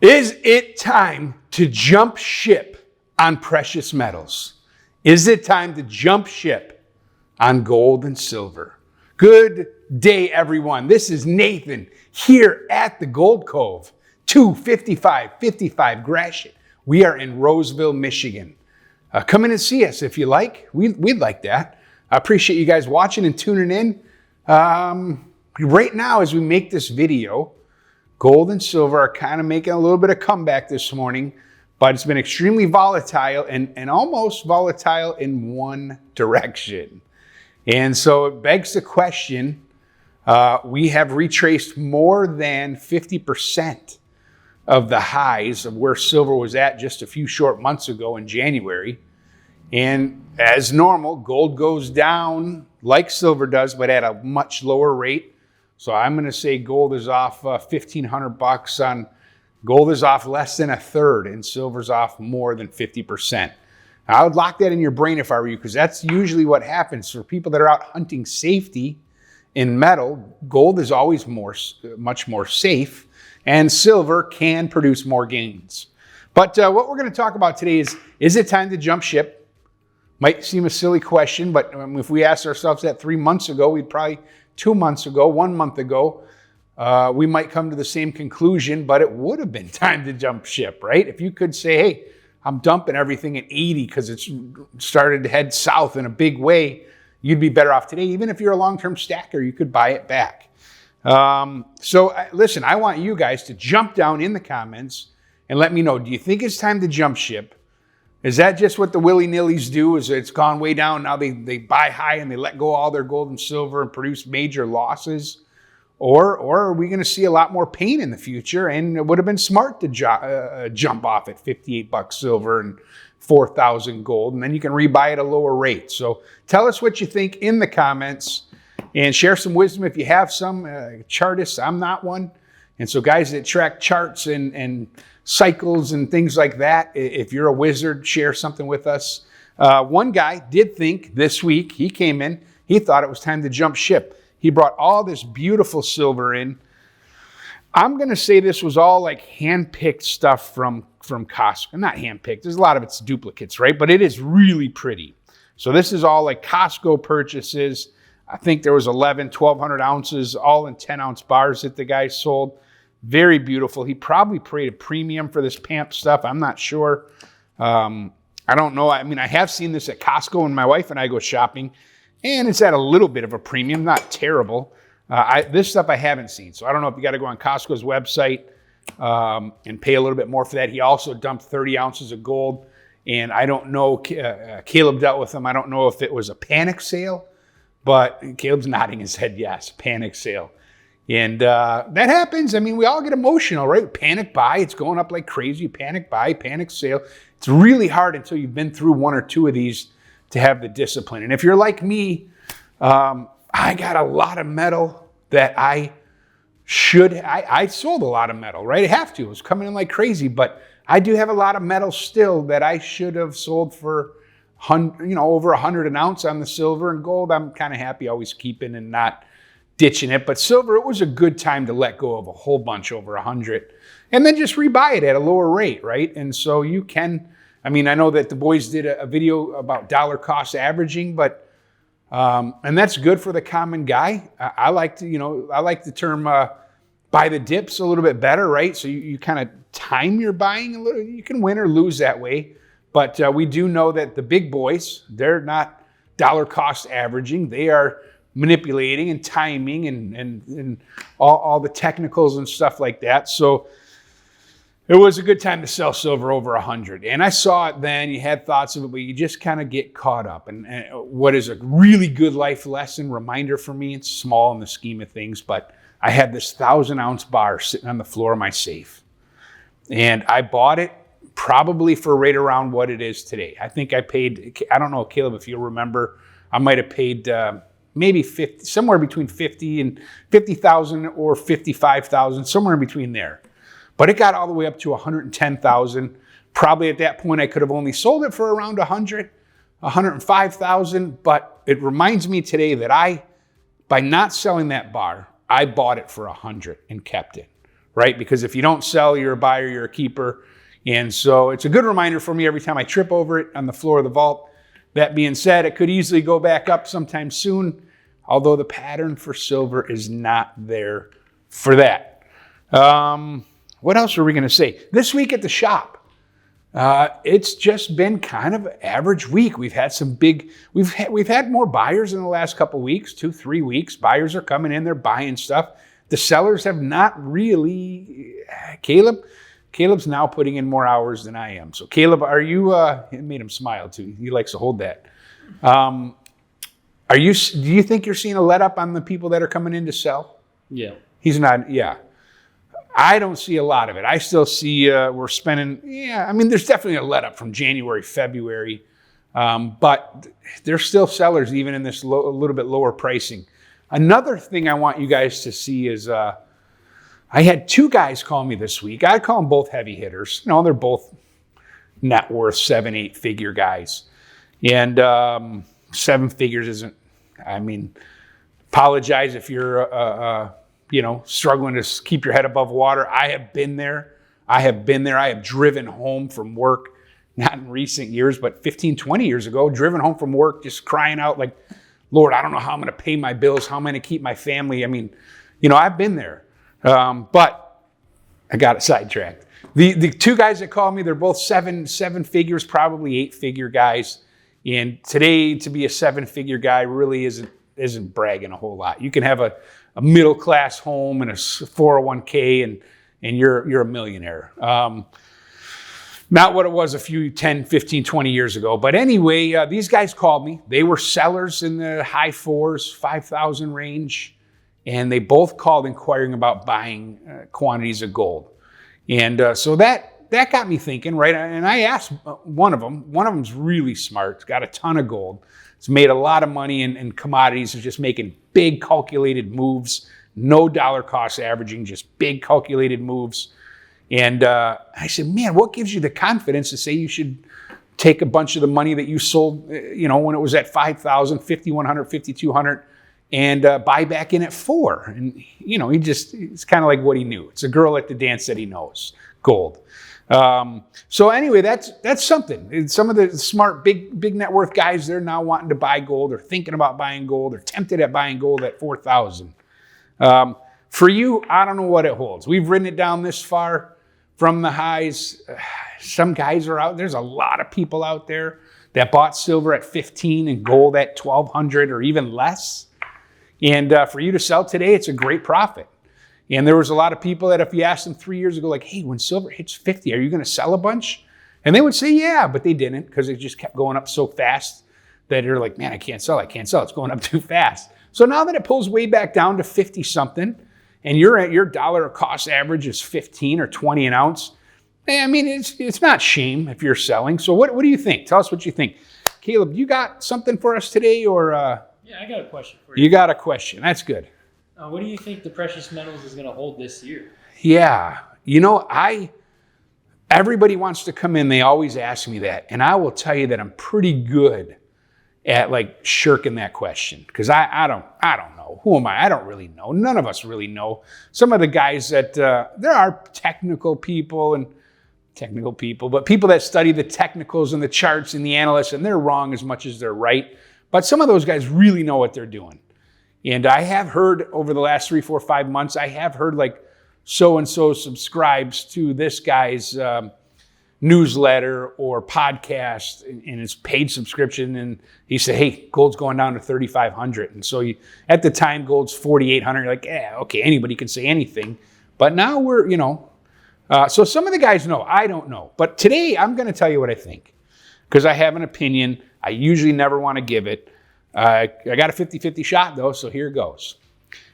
Is it time to jump ship on precious metals? Is it time to jump ship on gold and silver? Good day, everyone. This is Nathan here at the Gold Cove, 25555 Gratiot. We are in Roseville, Michigan. Come in and see us if you like. We'd like that. I appreciate you guys watching and tuning in. Right now, as we make this video, gold and silver are kind of making a little bit of comeback this morning, but it's been extremely volatile and almost volatile in one direction. And so it begs the question, we have retraced more than 50% of the highs of where silver was at just a few short months ago in January. And as normal, gold goes down like silver does, but at a much lower rate. So I'm going to say gold is off $1,500 on gold is off less than a third, and silver's off more than 50%. I would lock that in your brain if I were you, because that's usually what happens for people that are out hunting safety in metal. Gold is always much more safe, and silver can produce more gains. But what we're going to talk about today is it time to jump ship? Might seem a silly question, but if we asked ourselves that 3 months ago, we'd probably 2 months ago, 1 month ago, we might come to the same conclusion, but it would have been time to jump ship, right? If you could say, hey, I'm dumping everything at 80 because it's started to head south in a big way, you'd be better off today. Even if you're a long-term stacker, you could buy it back. Listen, I want you guys to jump down in the comments and let me know, do you think it's time to jump ship? Is that just what the willy-nillys do? Is it's gone way down, now they buy high and they let go of all their gold and silver and produce major losses? Or are we going to see a lot more pain in the future? And it would have been smart to jump off at 58 bucks silver and 4,000 gold, and then you can rebuy at a lower rate. So tell us what you think in the comments and share some wisdom if you have some. Chartists, I'm not one. And so guys that track charts and cycles and things like that, if you're a wizard, share something with us. One guy did think this week, he came in, he thought it was time to jump ship. He brought all this beautiful silver in. I'm going to say this was all like hand-picked stuff from Costco. Not hand-picked, there's a lot of it's duplicates, right? But it is really pretty. So this is all like Costco purchases. I think there was 1,200 ounces, all in 10-ounce bars that the guy sold. Very beautiful. He probably paid a premium for this PAMP stuff. I'm not sure. I don't know. I mean, I have seen this at Costco when my wife and I go shopping, and it's at a little bit of a premium, not terrible. This stuff I haven't seen, so I don't know if you got to go on Costco's website and pay a little bit more for that. He also dumped 30 ounces of gold, and I don't know, Caleb dealt with him. I don't know if it was a panic sale, but Caleb's nodding his head, yes, panic sale. And that happens. I mean, we all get emotional, right? Panic buy, it's going up like crazy. Panic buy, panic sale. It's really hard until you've been through one or two of these to have the discipline. And if you're like me, I got a lot of metal that I sold a lot of metal, right? I have to. It was coming in like crazy, but I do have a lot of metal still that I should have sold for over 100 an ounce on the silver and gold. I'm kind of happy always keeping and not ditching it. But silver, it was a good time to let go of a whole bunch over 100 and then just rebuy it at a lower rate, right? And so you can, I mean, I know that the boys did a video about dollar cost averaging, but, and that's good for the common guy. I like the term buy the dips a little bit better, right? So you kind of time your buying a little. You can win or lose that way. But we do know that the big boys, they're not dollar cost averaging. They are manipulating and timing and all the technicals and stuff like that. So it was a good time to sell silver over 100. And I saw it then, you had thoughts of it, but you just kind of get caught up. And what is a really good life lesson reminder for me, it's small in the scheme of things, but I had this 1,000-ounce bar sitting on the floor of my safe. And I bought it probably for right around what it is today. I think I paid, I don't know, Caleb, if you'll remember, I might have paid maybe 50, somewhere between 50 and 50,000 or 55,000, somewhere in between there. But it got all the way up to 110,000. Probably at that point, I could have only sold it for around 100, 105,000. But it reminds me today that by not selling that bar, I bought it for 100 and kept it, right? Because if you don't sell, you're a buyer, you're a keeper. And so it's a good reminder for me every time I trip over it on the floor of the vault. That being said, it could easily go back up sometime soon, although the pattern for silver is not there for that. What else were we going to say? This week at the shop, it's just been kind of an average week. We've had some big, we've had more buyers in the last couple of weeks, 2-3 weeks. Buyers are coming in, they're buying stuff. The sellers have not really. Caleb's now putting in more hours than I am. So Caleb, are you, it made him smile too. He likes to hold that. Do you think you're seeing a let up on the people that are coming in to sell? Yeah. He's not, yeah. I don't see a lot of it. I still see we're spending, there's definitely a let up from January, February. But there's still sellers even in this a little bit lower pricing. Another thing I want you guys to see is I had 2 guys call me this week. I call them both heavy hitters. They're both net worth 7-8 figure guys. And 7 figures isn't, apologize if you're, struggling to keep your head above water. I have been there. I have driven home from work, not in recent years, but 15, 20 years ago, driven home from work, just crying out like, Lord, I don't know how I'm going to pay my bills, how I'm going to keep my family. I've been there. But I got sidetracked. The 2 guys that called me, they're both seven figures, probably 8-figure guys. And today, to be a 7-figure guy really isn't bragging a whole lot. You can have a middle-class home and a 401k, and you're a millionaire. Not what it was a few 10, 15, 20 years ago. But anyway, these guys called me. They were sellers in the high 4s, 5,000 range. And they both called inquiring about buying quantities of gold. And so that got me thinking, right? And I asked one of them's really smart, got a ton of gold. It's made a lot of money in commodities, is just making big calculated moves, no dollar cost averaging, just big calculated moves. And I said, man, what gives you the confidence to say you should take a bunch of the money that you sold, when it was at 5,000, 5,100, 5,200, and buy back in at 4? And, it's kind of like what he knew. It's a girl at the dance that he knows, gold. So anyway, that's something. And some of the smart, big net worth guys, they're now wanting to buy gold or thinking about buying gold or tempted at buying gold at 4,000. For you, I don't know what it holds. We've ridden it down this far from the highs. Some guys are out. There's a lot of people out there that bought silver at 15 and gold at 1,200 or even less. And for you to sell today, it's a great profit. And there was a lot of people that if you asked them 3 years ago, like, hey, when silver hits 50, are you going to sell a bunch? And they would say, yeah, but they didn't, because it just kept going up so fast that they're like, man, I can't sell. It's going up too fast. So now that it pulls way back down to 50 something, and you're at your dollar cost average is 15 or 20 an ounce, it's not shame if you're selling. So what do you think? Tell us what you think. Caleb, you got something for us today, or? Yeah, I got a question for you. You got a question. That's good. What do you think the precious metals is going to hold this year? Yeah. Everybody wants to come in. They always ask me that. And I will tell you that I'm pretty good at shirking that question, because I don't know. Who am I? I don't really know. None of us really know. Some of the guys that, there are technical people, but people that study the technicals and the charts and the analysts, and they're wrong as much as they're right. But some of those guys really know what they're doing. And I have heard over the last 3, 4, 5 months, I have heard so-and-so subscribes to this guy's newsletter or podcast in his paid subscription. And he said, hey, gold's going down to 3,500. And so at the time, gold's 4,800. You're like, yeah, okay, anybody can say anything. But now we're, so some of the guys know. I don't know. But today, I'm going to tell you what I think, because I have an opinion. I usually never want to give it. I got a 50-50 shot, though, so here goes.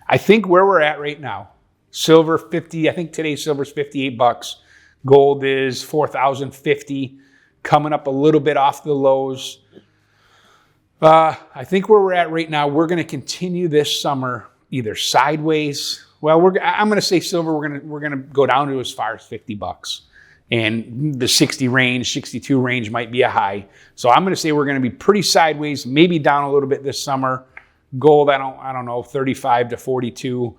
I think where we're at right now, silver 50, I think today's silver's $58. Gold is 4,050, coming up a little bit off the lows. I think where we're at right now, we're going to continue this summer either sideways. Well, I'm going to say silver, we're going to go down to as far as $50. And the 60 range, 62 range might be a high. So I'm going to say we're going to be pretty sideways, maybe down a little bit this summer. Gold, I don't know, 35 to 42.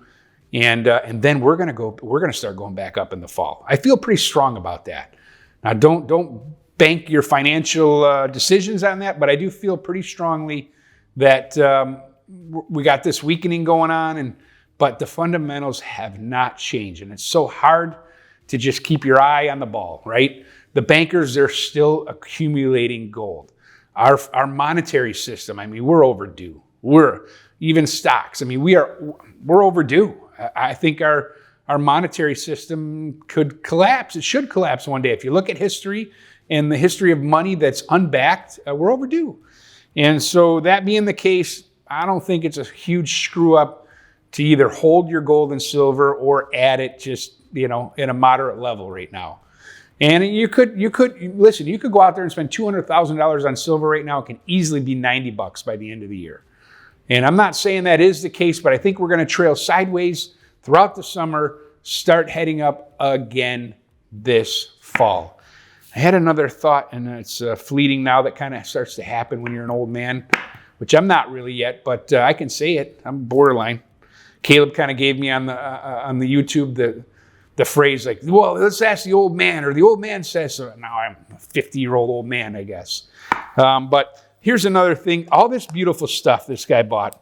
And then we're gonna start going back up in the fall. I feel pretty strong about that. Now, don't bank your financial decisions on that, but I do feel pretty strongly that we got this weakening going on, but the fundamentals have not changed, and it's so hard to just keep your eye on the ball, right? The bankers, they're still accumulating gold. Our monetary system, I mean, we're overdue. We're even stocks. I mean, we're overdue. I think our monetary system could collapse. It should collapse one day. If you look at history and the history of money that's unbacked, we're overdue. And so that being the case, I don't think it's a huge screw up to either hold your gold and silver or add it just, in a moderate level right now. And you could listen, you could go out there and spend $200,000 on silver right now. It can easily be $90 by the end of the year. And I'm not saying that is the case, but I think we're going to trail sideways throughout the summer, start heading up again this fall. I had another thought, and it's fleeting now, that kind of starts to happen when you're an old man, which I'm not really yet, but I can say it. I'm borderline. Caleb kind of gave me on the YouTube the phrase like, well, let's ask the old man, or the old man says so. Now I'm a 50-year-old old man, I guess. But here's another thing. All this beautiful stuff this guy bought.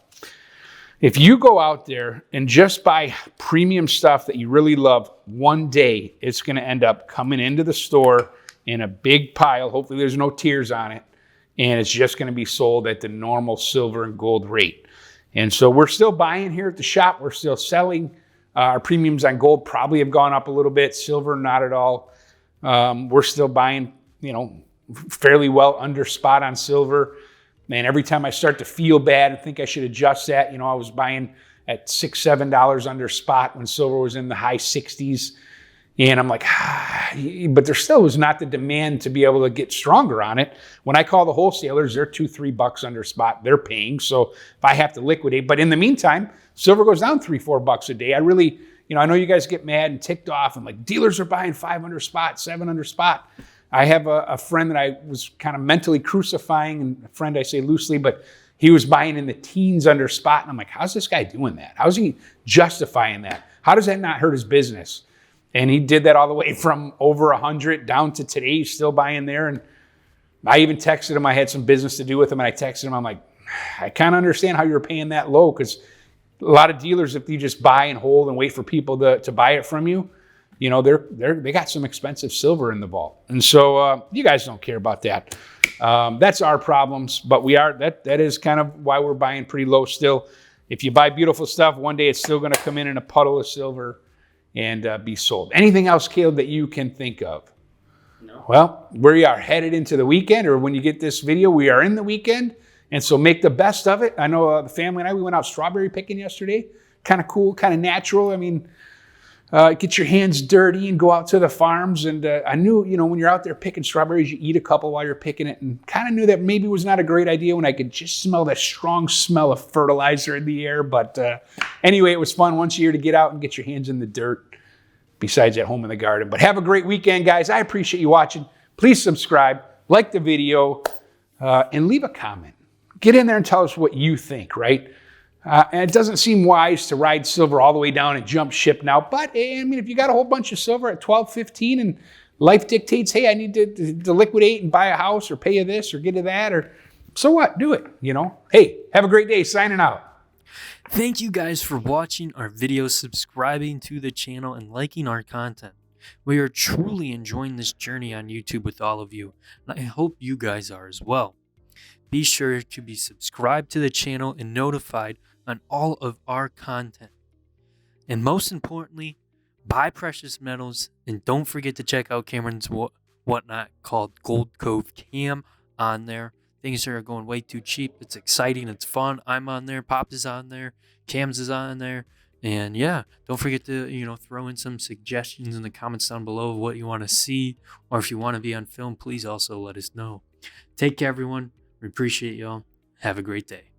If you go out there and just buy premium stuff that you really love, one day it's going to end up coming into the store in a big pile. Hopefully there's no tears on it. And it's just going to be sold at the normal silver and gold rate. And so we're still buying here at the shop. We're still selling. Our premiums on gold probably have gone up a little bit. Silver, not at all. We're still buying, fairly well under spot on silver. Man, every time I start to feel bad and think I should adjust that, I was buying at $6, $7 under spot when silver was in the high 60s. And I'm like, but there still was not the demand to be able to get stronger on it. When I call the wholesalers, they're $2, $3 under spot. They're paying. So if I have to liquidate, but in the meantime, silver goes down $3, $4 a day. I really, I know you guys get mad and ticked off and like dealers are buying 5 under spot, 7 under spot. I have a friend that I was kind of mentally crucifying, and a friend I say loosely, but he was buying in the teens under spot. And I'm like, how's this guy doing that? How's he justifying that? How does that not hurt his business? And he did that all the way from over 100 down to today. He's still buying there. And I even texted him. I had some business to do with him. And I texted him. I'm like, I kind of understand how you're paying that low, because a lot of dealers, if you just buy and hold and wait for people to buy it from you, they got some expensive silver in the vault. And so you guys don't care about that. That's our problems. But that is kind of why we're buying pretty low still. If you buy beautiful stuff, one day it's still going to come in a puddle of silver and be sold. Anything else, Caleb, that you can think of? No. Well, we are headed into the weekend, or when you get this video, we are in the weekend. And so make the best of it. I know the family and I, we went out strawberry picking yesterday. Kind of cool, kind of natural. I mean, get your hands dirty and go out to the farms. And I knew, when you're out there picking strawberries, you eat a couple while you're picking it, and kind of knew that maybe it was not a great idea when I could just smell that strong smell of fertilizer in the air. But anyway, it was fun once a year to get out and get your hands in the dirt, besides at home in the garden. But have a great weekend, guys. I appreciate you watching. Please subscribe, like the video, and leave a comment. Get in there and tell us what you think, right? And it doesn't seem wise to ride silver all the way down and jump ship now. But, I mean, if you got a whole bunch of silver at $12.15 and life dictates, hey, I need to liquidate and buy a house or pay you this or get you that, or so what? Do it, Hey, have a great day. Signing out. Thank you guys for watching our videos, subscribing to the channel, and liking our content. We are truly enjoying this journey on YouTube with all of you, and I hope you guys are as well. Be sure to be subscribed to the channel and notified on all of our content. And most importantly, buy precious metals, and don't forget to check out Cameron's whatnot called Gold Cove Cam on there. Things are going way too cheap. It's exciting. It's fun. I'm on there. Pops is on there. Cams is on there. And yeah, don't forget to, throw in some suggestions in the comments down below of what you want to see. Or if you want to be on film, please also let us know. Take care, everyone. We appreciate y'all. Have a great day.